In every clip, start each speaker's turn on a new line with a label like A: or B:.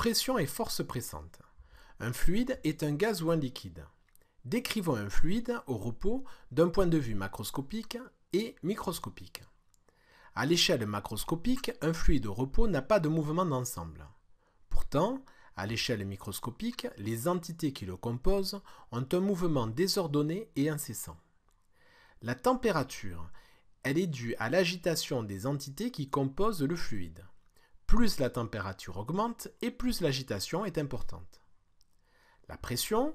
A: Pression et force pressante. Un fluide est un gaz ou un liquide. Décrivons un fluide au repos d'un point de vue macroscopique et microscopique. À l'échelle macroscopique, un fluide au repos n'a pas de mouvement d'ensemble. Pourtant, à l'échelle microscopique, les entités qui le composent ont un mouvement désordonné et incessant. La température, elle est due à l'agitation des entités qui composent le fluide. Plus la température augmente et plus l'agitation est importante. La pression,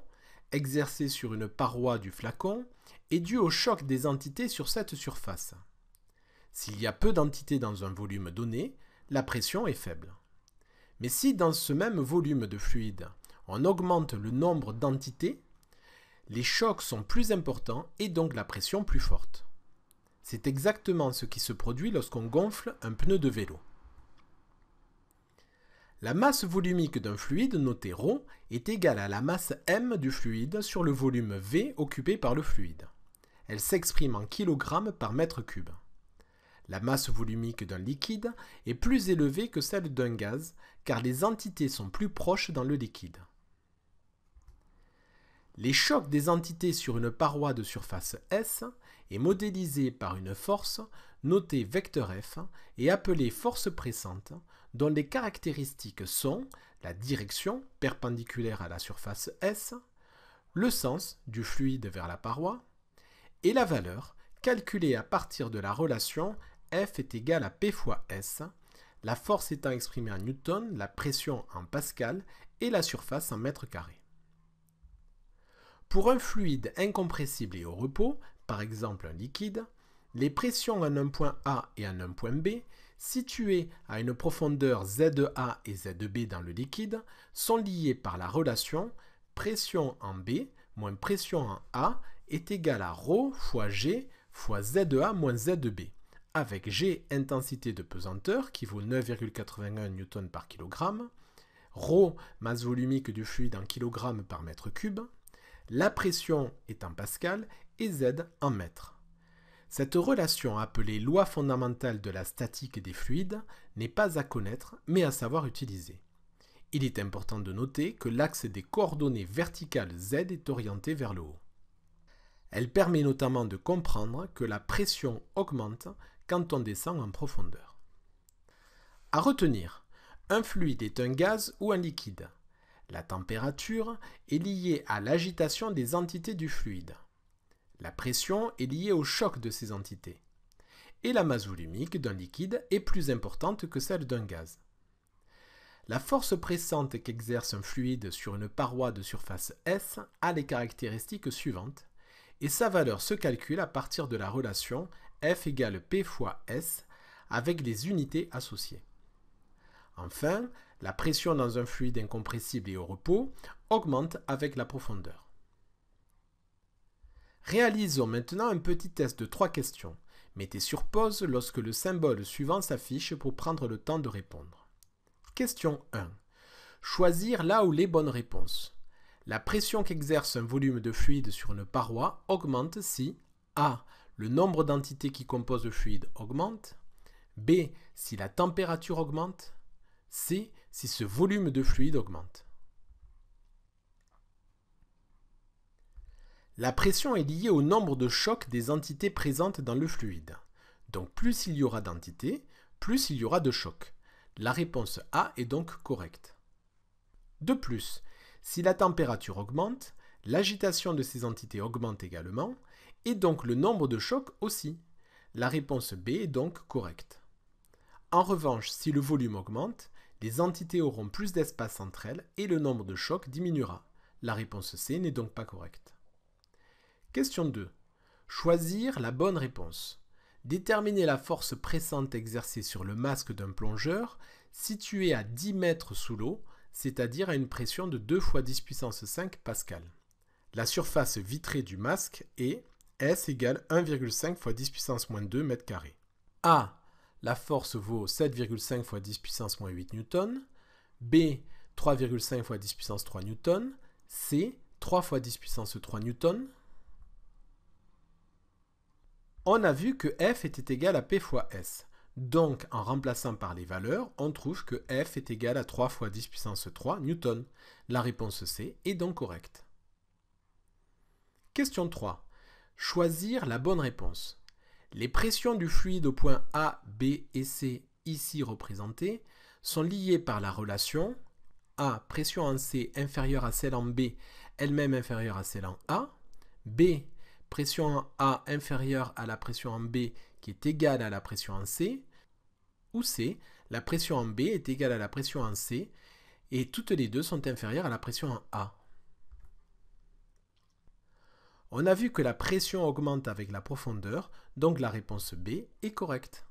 A: exercée sur une paroi du flacon, est due au choc des entités sur cette surface. S'il y a peu d'entités dans un volume donné, la pression est faible. Mais si dans ce même volume de fluide, on augmente le nombre d'entités, les chocs sont plus importants et donc la pression plus forte. C'est exactement ce qui se produit lorsqu'on gonfle un pneu de vélo. La masse volumique d'un fluide, noté ρ, est égale à la masse m du fluide sur le volume V occupé par le fluide. Elle s'exprime en kg par mètre cube. La masse volumique d'un liquide est plus élevée que celle d'un gaz, car les entités sont plus proches dans le liquide. Les chocs des entités sur une paroi de surface S est modélisé par une force notée vecteur F et appelée force pressante, dont les caractéristiques sont la direction perpendiculaire à la surface S, le sens du fluide vers la paroi et la valeur calculée à partir de la relation F est égal à P fois S, la force étant exprimée en newton, la pression en pascal et la surface en mètres carrés. Pour un fluide incompressible et au repos, par exemple un liquide, les pressions en un point A et en un point B, situées à une profondeur ZA et ZB dans le liquide, sont liées par la relation pression en B moins pression en A est égale à ρ fois G fois ZA moins ZB, avec G intensité de pesanteur qui vaut 9,81 N par kg, ρ masse volumique du fluide en kg par mètre cube, la pression est en pascal et Z en mètres. Cette relation appelée loi fondamentale de la statique des fluides n'est pas à connaître mais à savoir utiliser. Il est important de noter que l'axe des coordonnées verticales Z est orienté vers le haut. Elle permet notamment de comprendre que la pression augmente quand on descend en profondeur. À retenir, un fluide est un gaz ou un liquide. La température est liée à l'agitation des entités du fluide. La pression est liée au choc de ces entités. Et la masse volumique d'un liquide est plus importante que celle d'un gaz. La force pressante qu'exerce un fluide sur une paroi de surface S a les caractéristiques suivantes, et sa valeur se calcule à partir de la relation F égale P fois S avec les unités associées. Enfin, la pression dans un fluide incompressible et au repos augmente avec la profondeur. Réalisons maintenant un petit test de 3 questions. Mettez sur pause lorsque le symbole suivant s'affiche pour prendre le temps de répondre. Question 1. Choisir là où les bonnes réponses. La pression qu'exerce un volume de fluide sur une paroi augmente si A. Le nombre d'entités qui composent le fluide augmente. B. Si la température augmente. C. Si ce volume de fluide augmente. La pression est liée au nombre de chocs des entités présentes dans le fluide. Donc plus il y aura d'entités, plus il y aura de chocs. La réponse A est donc correcte. De plus, si la température augmente, l'agitation de ces entités augmente également, et donc le nombre de chocs aussi. La réponse B est donc correcte. En revanche, si le volume augmente, les entités auront plus d'espace entre elles et le nombre de chocs diminuera. La réponse C n'est donc pas correcte. Question 2. Choisir la bonne réponse. Déterminer la force pressante exercée sur le masque d'un plongeur situé à 10 mètres sous l'eau, c'est-à-dire à une pression de 2 fois 10 puissance 5 pascal. La surface vitrée du masque est S égale 1,5 fois 10 puissance moins 2 mètres carrés. A. La force vaut 7,5 fois 10 puissance moins 8 newtons. B. 3,5 fois 10 puissance 3 newtons. C. 3 fois 10 puissance 3 newtons. On a vu que F était égal à P fois S. Donc, en remplaçant par les valeurs, on trouve que F est égal à 3 fois 10 puissance 3 newtons. La réponse C est donc correcte. Question 3. Choisir la bonne réponse. Les pressions du fluide au point A, B et C, ici représentées, sont liées par la relation A, pression en C inférieure à celle en B, elle-même inférieure à celle en A, B, pression en A inférieure à la pression en B qui est égale à la pression en C, ou C, la pression en B est égale à la pression en C, et toutes les deux sont inférieures à la pression en A. On a vu que la pression augmente avec la profondeur, donc la réponse B est correcte.